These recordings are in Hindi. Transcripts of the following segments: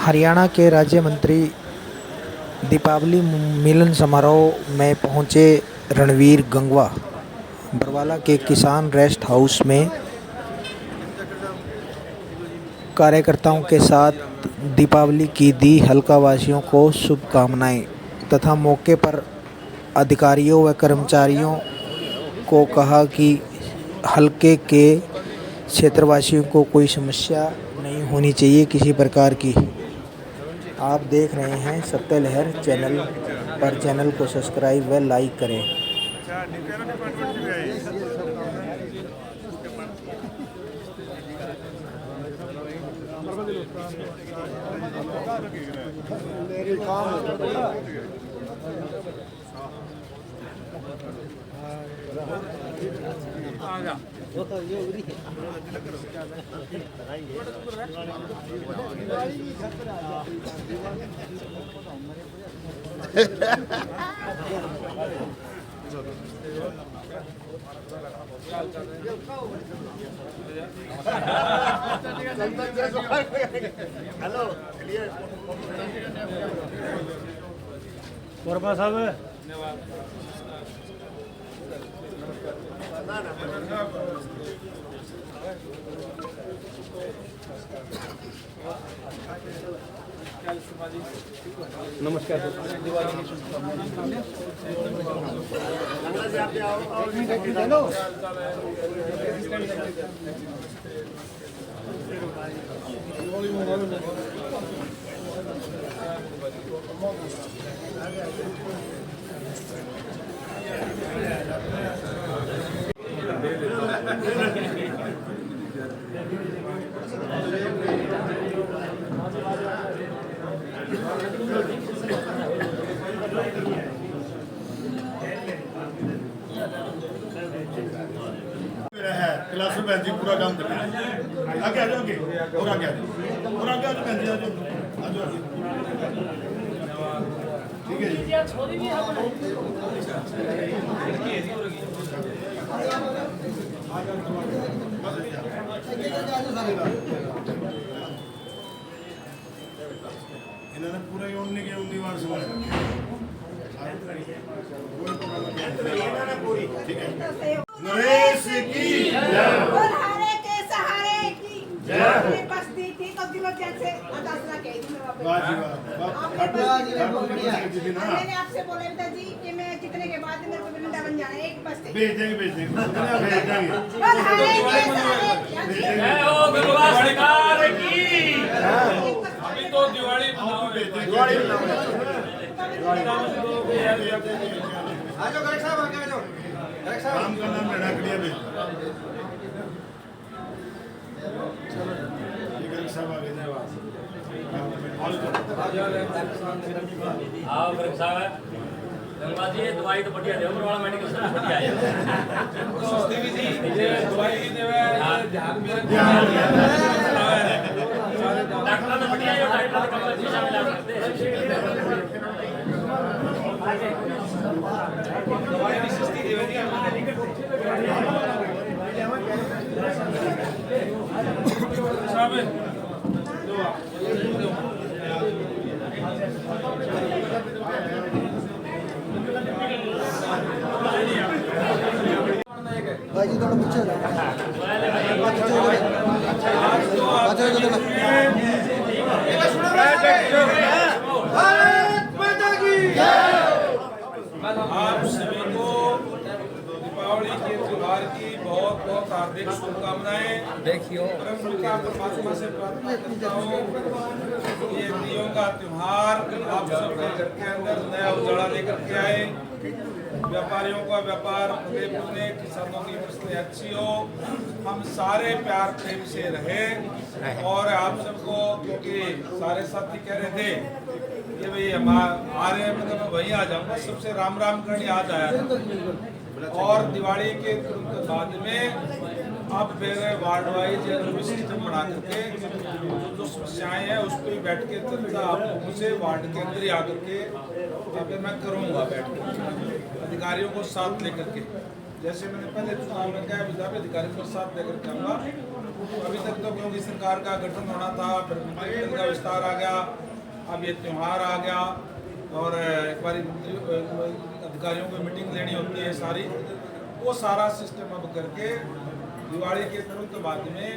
हरियाणा के राज्य मंत्री दीपावली मिलन समारोह में पहुंचे रणवीर गंगवा। बरवाला के किसान रेस्ट हाउस में कार्यकर्ताओं के साथ दीपावली की दी हलका वासियों को शुभकामनाएं तथा मौके पर अधिकारियों व कर्मचारियों को कहा कि हलके के क्षेत्रवासियों को कोई समस्या नहीं होनी चाहिए किसी प्रकार की। आप देख रहे हैं सत्य लहर चैनल पर। चैनल को सब्सक्राइब व लाइक करें। हेलो क्लियर वर्मा साहब नमस्कार क्लास में जी पूरा काम करना है। आगे आ जाओ, आगे और आगे आ जाओ और आगे आ जाओ, आ जाओ ठीक है जी। इन्होंने पूरा यूनिट के उम्मीदवार से ठीक है। नरेश की और हरे के सहारे की जय। बस्ती थी तो दिनों जैसे अदासरा कह दी मैं वाह जी वाह। मैंने आपसे बोला था जी कि मैं जितने के बाद मेरे को वृंदावन जाना है। एक बस्ती भेज देंगे और हरे के सहारे जय हो गंगवा सरकार की। अभी तो दिवाली मनाओ। आ जाओ कलेक्टर साहब, आगे आ जाओ। काम का नाम लेना क्लियर है। कलेक्टर साहब आगे जाओ। आओ गरीब साहब गंगवा जी दवाई तो बढ़िया दे वाला मेडिकल सर्विस बढ़िया है। सस्ती भी थी ये दवाई भी देवे ध्यान भी डॉक्टर तो बढ़िया है। डॉक्टर का पैसा मिला करते दवाई भी सस्ती देवे दी साहब भाई जी थोड़ा पीछे आप सभी को दीपावली के त्योहार की बहुत बहुत हार्दिक शुभकामनाएं। देखियो परमात्मा से प्रार्थना करता हूँ ये दियों का त्योहार आप सबके घर के अंदर नया उजाला लेकर के आए। व्यापारियों का व्यापार फले फूले, किसानों की फसलें अच्छी हो, हम सारे प्यार प्रेम से रहे। और आप सबको क्योंकि सारे साथी कह रहे थे कि भाई हम आ रहे हैं मतलब मैं वहीं आ जाऊंगा, सबसे राम राम करने आज आया था। और दिवाली के तुरंत बाद में आप फिर वार्ड वाइज सिस्टम बना करके जो समस्याएं हैं उस पर बैठ के चर्चा आप लोगों से वार्ड के अंदर ही आकर के फिर मैं करूँगा बैठ कर अधिकारियों को साथ लेकर के। जैसे मैंने पहले चुनाव में कहा विभागीय अधिकारी को साथ लेकर के आऊँगा। अभी तक तो क्योंकि सरकार का गठन होना था, फिर मंत्रिमंडल का विस्तार आ गया, अब ये त्यौहार आ गया और एक बार अधिकारियों को मीटिंग लेनी होती है सारी, वो सारा सिस्टम अब करके दिवाली के तुरंत बाद में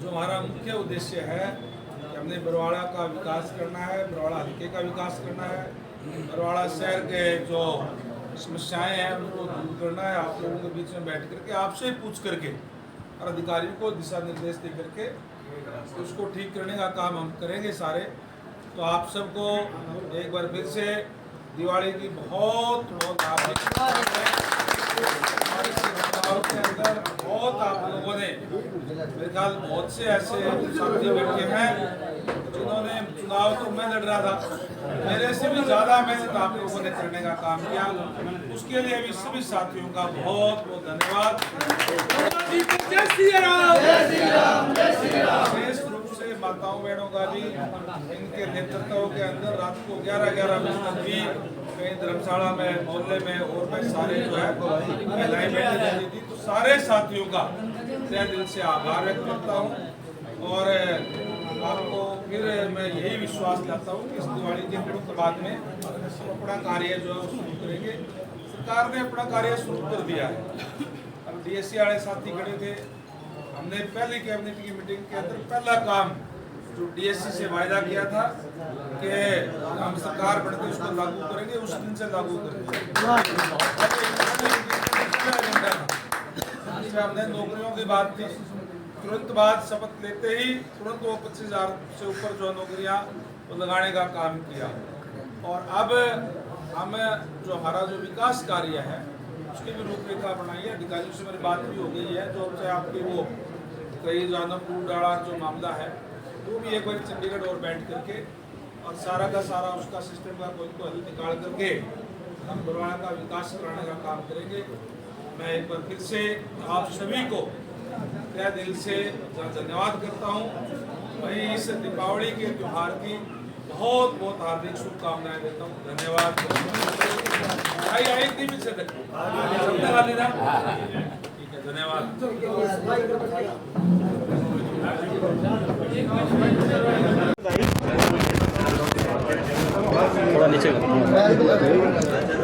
जो हमारा मुख्य उद्देश्य है कि हमने बरवाड़ा का विकास करना है, बरवाड़ा हल्के का विकास करना है, बरवाड़ा शहर के जो समस्याएं हैं उनको दूर करना है। आप लोगों के बीच में बैठ करके आपसे पूछ करके और अधिकारियों को दिशा निर्देश दे करके उसको ठीक करने का काम हम करेंगे सारे। तो आप सबको एक बार फिर से दिवाली की बहुत बहुत हार्दिक के अंदर बहुत आप लोगों ने मेरे ख्याल बहुत से ऐसे साथी बैठे हैं जिन्होंने चुनाव तो मैं लड़ रहा था, मेरे से भी ज़्यादा मेहनत आप लोगों ने करने का काम किया, उसके लिए भी सभी साथियों का बहुत बहुत धन्यवाद। विशेष रूप से माताओं बहनों का भी इनके नेतृत्व के अंदर रात को 11-11 बजे तक भी कहीं धर्मशाला में, मोहल्ले में और मैं सारे जो है महिलाएं बैठी रहती थी, तो सारे साथियों का तहे दिल से आभार व्यक्त करता हूँ। और आपको फिर मैं यही विश्वास दिलाता हूँ कि इस दिवाली के तुरंत बाद में हम अपना कार्य जो है वो शुरू करेंगे। सरकार ने अपना कार्य शुरू कर दिया है। अब डीएससी वाले साथी खड़े थे, हमने पहली कैबिनेट की मीटिंग के अंदर पहला काम जो डीएससी से वायदा किया था कि हम सरकार बनते उसको लागू करेंगे, उस दिन से लागू करेंगे। हमने नौकरियों की बात की, तुरंत बाद शपथ लेते ही तुरंत वो 25,000 से ऊपर जो नौकरियां वो लगाने का काम किया। और अब हम जो हमारा जो विकास कार्य है उसकी भी रूपरेखा बनाई है। अधिकारियों से मेरी बात भी हो गई है, जो चाहे आपके वो कई जानपुर डाला जो मामला है वो भी एक बार चंडीगढ़ और बैठ करके और सारा का सारा उसका सिस्टम का कोई हल निकाल करके हम बरवाड़ा का विकास कराने का काम करेंगे। मैं एक बार फिर से आप सभी को तहे दिल से धन्यवाद करता हूँ। वहीं इस दीपावली के त्यौहार की बहुत बहुत हार्दिक शुभकामनाएं देता हूँ। धन्यवाद। आई थी पीछे तक ठीक है, धन्यवाद।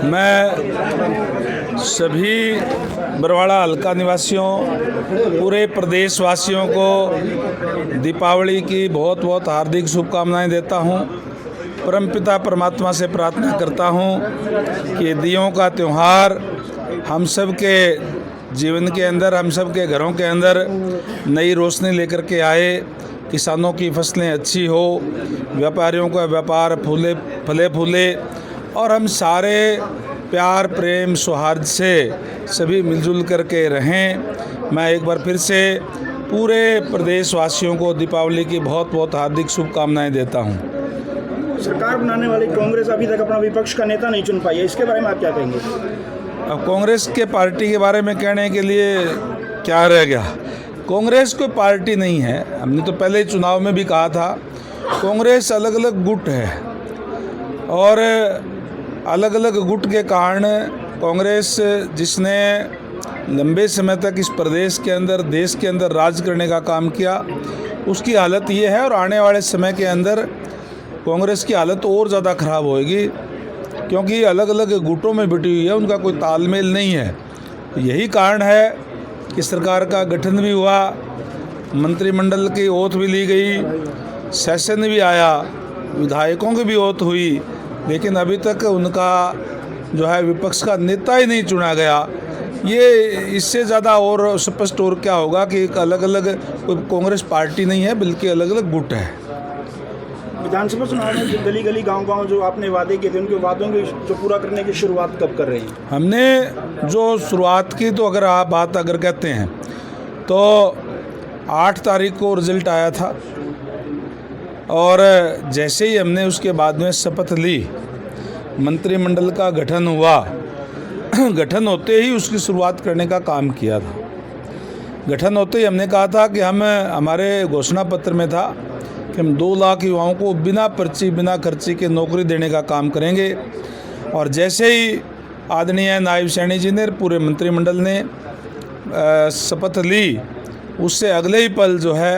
मैं सभी बरवाड़ा हल्का निवासियों, पूरे प्रदेशवासियों को दीपावली की बहुत बहुत हार्दिक शुभकामनाएं देता हूं। परमपिता परमात्मा से प्रार्थना करता हूं कि दियों का त्यौहार हम सब के जीवन के अंदर, हम सब के घरों के अंदर नई रोशनी लेकर के आए। किसानों की फसलें अच्छी हो, व्यापारियों का व्यापार फले फूले और हम सारे प्यार प्रेम सौहार्द से सभी मिलजुल करके रहें। मैं एक बार फिर से पूरे प्रदेशवासियों को दीपावली की बहुत बहुत हार्दिक शुभकामनाएं देता हूं। सरकार बनाने वाली कांग्रेस अभी तक अपना विपक्ष का नेता नहीं चुन पाई है, इसके बारे में आप क्या कहेंगे? अब कांग्रेस के पार्टी के बारे में कहने के लिए क्या रह गया। कांग्रेस कोई पार्टी नहीं है। हमने तो पहले चुनाव में भी कहा था, कांग्रेस अलग अलग गुट है और अलग अलग गुट के कारण कांग्रेस जिसने लंबे समय तक इस प्रदेश के अंदर, देश के अंदर राज करने का काम किया, उसकी हालत ये है और आने वाले समय के अंदर कांग्रेस की हालत और ज़्यादा ख़राब होएगी, क्योंकि अलग अलग गुटों में बटी हुई है, उनका कोई तालमेल नहीं है। यही कारण है कि सरकार का गठन भी हुआ, मंत्रिमंडल की ओथ भी ली गई, सेशन भी आया, विधायकों की भी ओथ हुई, लेकिन अभी तक उनका जो है विपक्ष का नेता ही नहीं चुना गया। ये इससे ज़्यादा और स्पष्ट और क्या होगा कि एक अलग अलग कोई कांग्रेस पार्टी नहीं है, बल्कि अलग अलग गुट है। विधानसभा चुनाव में जो गली गली गांव-गांव जो आपने वादे किए थे, उनके वादों की जो पूरा करने की शुरुआत कब कर रहे हैं? हमने जो शुरुआत की, तो अगर आप बात अगर कहते हैं तो 8 तारीख को रिजल्ट आया था और जैसे ही हमने उसके बाद में शपथ ली, मंत्रिमंडल का गठन हुआ, गठन होते ही उसकी शुरुआत करने का काम किया था। गठन होते ही हमने कहा था कि हमारे घोषणा पत्र में था कि हम 2 लाख युवाओं को बिना पर्ची बिना खर्ची के नौकरी देने का काम करेंगे। और जैसे ही आदरणीय नायब सैनी जी ने, पूरे मंत्रिमंडल ने शपथ ली, उससे अगले ही पल जो है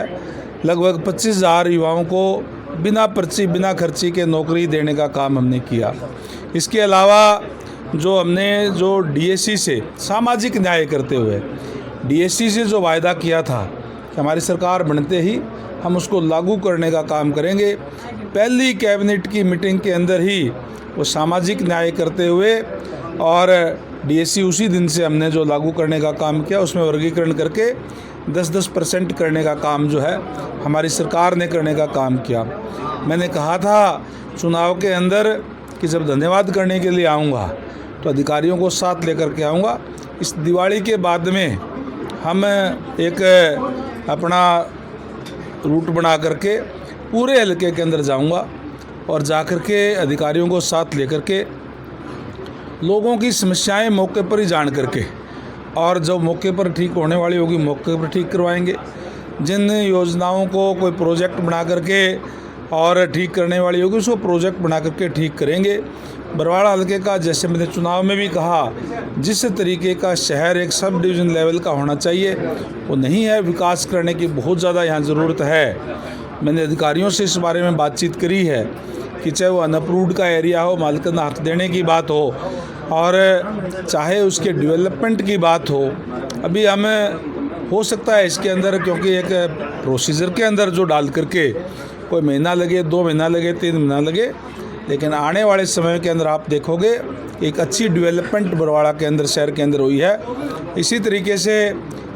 लगभग 25,000 युवाओं को बिना पर्ची बिना खर्ची के नौकरी देने का काम हमने किया। इसके अलावा जो हमने डीएससी से सामाजिक न्याय करते हुए डीएससी से जो वायदा किया था कि हमारी सरकार बनते ही हम उसको लागू करने का काम करेंगे, पहली कैबिनेट की मीटिंग के अंदर ही वो सामाजिक न्याय करते हुए और डीएससी उसी दिन से हमने जो लागू करने का काम किया, उसमें वर्गीकरण करके 10% करने का काम जो है हमारी सरकार ने करने का काम किया। मैंने कहा था चुनाव के अंदर कि जब धन्यवाद करने के लिए आऊँगा तो अधिकारियों को साथ लेकर के आऊँगा। इस दिवाली के बाद में हम एक अपना रूट बना करके पूरे हलके के अंदर जाऊंगा और जाकर के अधिकारियों को साथ लेकर के लोगों की समस्याएं मौके पर ही जान करके, और जो मौके पर ठीक होने वाली होगी मौके पर ठीक करवाएंगे। जिन योजनाओं को कोई प्रोजेक्ट बना करके और ठीक करने वाली होगी उसको प्रोजेक्ट बना करके ठीक करेंगे। बरवाड़ा हल्के का, जैसे मैंने चुनाव में भी कहा, जिस तरीके का शहर एक सब डिवीज़न लेवल का होना चाहिए वो नहीं है। विकास करने की बहुत ज़्यादा यहाँ ज़रूरत है। मैंने अधिकारियों से इस बारे में बातचीत करी है कि चाहे वो अनअप्रूव्ड का एरिया हो, मालिकाना हक देने की बात हो और चाहे उसके डेवलपमेंट की बात हो। अभी हमें हो सकता है इसके अंदर, क्योंकि एक प्रोसीजर के अंदर जो डाल करके कोई महीना लगे, 2 महीना लगे, 3 महीना लगे, लेकिन आने वाले समय के अंदर आप देखोगे एक अच्छी डेवलपमेंट बरवाड़ा के अंदर, शहर के अंदर हुई है। इसी तरीके से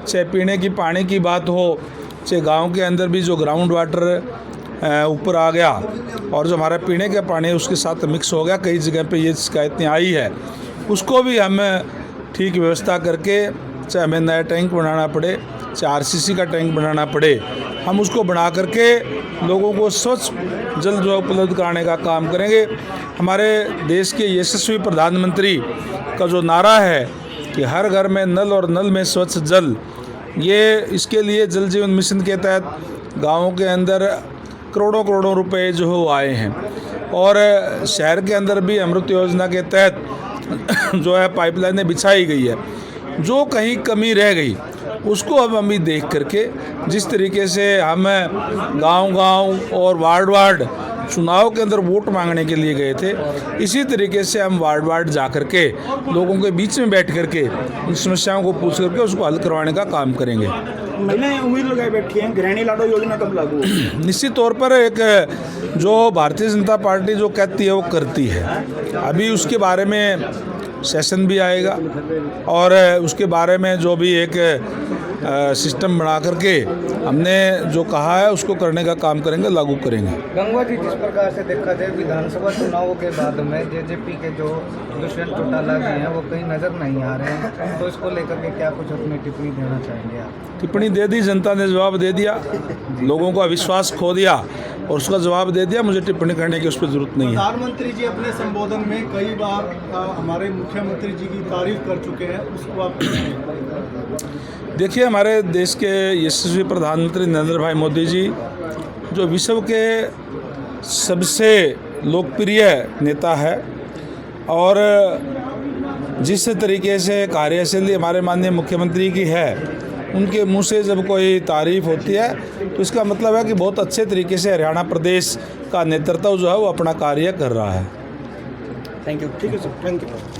चाहे पीने की पानी की बात हो, चाहे गांव के अंदर भी जो ग्राउंड वाटर ऊपर आ गया और जो हमारा पीने का पानी है उसके साथ मिक्स हो गया, कई जगह पे ये शिकायतें आई है, उसको भी हम ठीक व्यवस्था करके, चाहे हमें नया टैंक बनाना पड़े, चाहे आरसीसी का टैंक बनाना पड़े, हम उसको बना करके लोगों को स्वच्छ जल जो उपलब्ध कराने का काम करेंगे। हमारे देश के यशस्वी प्रधानमंत्री का जो नारा है कि हर घर में नल और नल में स्वच्छ जल, ये इसके लिए जल जीवन मिशन के तहत गाँवों के अंदर करोड़ों रुपए जो हो आए हैं और शहर के अंदर भी अमृत योजना के तहत जो है पाइपलाइनें बिछाई गई है। जो कहीं कमी रह गई उसको अब हम भी देख करके, जिस तरीके से हम गांव और वार्ड चुनाव के अंदर वोट मांगने के लिए गए थे, इसी तरीके से हम वार्ड जा करके लोगों के बीच में बैठ करके उन समस्याओं को पूछ करके उसको हल करवाने का काम करेंगे। महिलाएं उम्मीद लगाए बैठी हैं, गृहिणी लाडो योजना कब लागू होगी? निश्चित तौर पर एक जो भारतीय जनता पार्टी जो कहती है वो करती है। अभी उसके बारे में सेशन भी आएगा और उसके बारे में जो भी एक सिस्टम बना करके हमने जो कहा है उसको करने का काम करेंगे, लागू करेंगे। गंगवा जी, जिस प्रकार से देखा जाए विधानसभा चुनावों के बाद में जेजेपी के जो दुष्यंत चौटाला जी हैं वो कहीं नजर नहीं आ रहे हैं, तो इसको लेकर के क्या कुछ अपनी टिप्पणी देना चाहेंगे आप? टिप्पणी दे दी, जनता ने जवाब दे दिया, लोगों का विश्वास खो दिया और उसका जवाब दे दिया। मुझे टिप्पणी करने की उस पर जरूरत नहीं है। प्रधानमंत्री जी अपने संबोधन में कई बार हमारे मुख्यमंत्री जी की तारीफ कर चुके हैं, उसको आप देखिए, हमारे देश के यशस्वी प्रधानमंत्री नरेंद्र भाई मोदी जी जो विश्व के सबसे लोकप्रिय नेता है और जिस तरीके से कार्यशैली हमारे माननीय मुख्यमंत्री की है, उनके मुंह से जब कोई तारीफ होती है तो इसका मतलब है कि बहुत अच्छे तरीके से हरियाणा प्रदेश का नेतृत्व जो है वो अपना कार्य कर रहा है। Thank you. ठीक है सर, थैंक यू।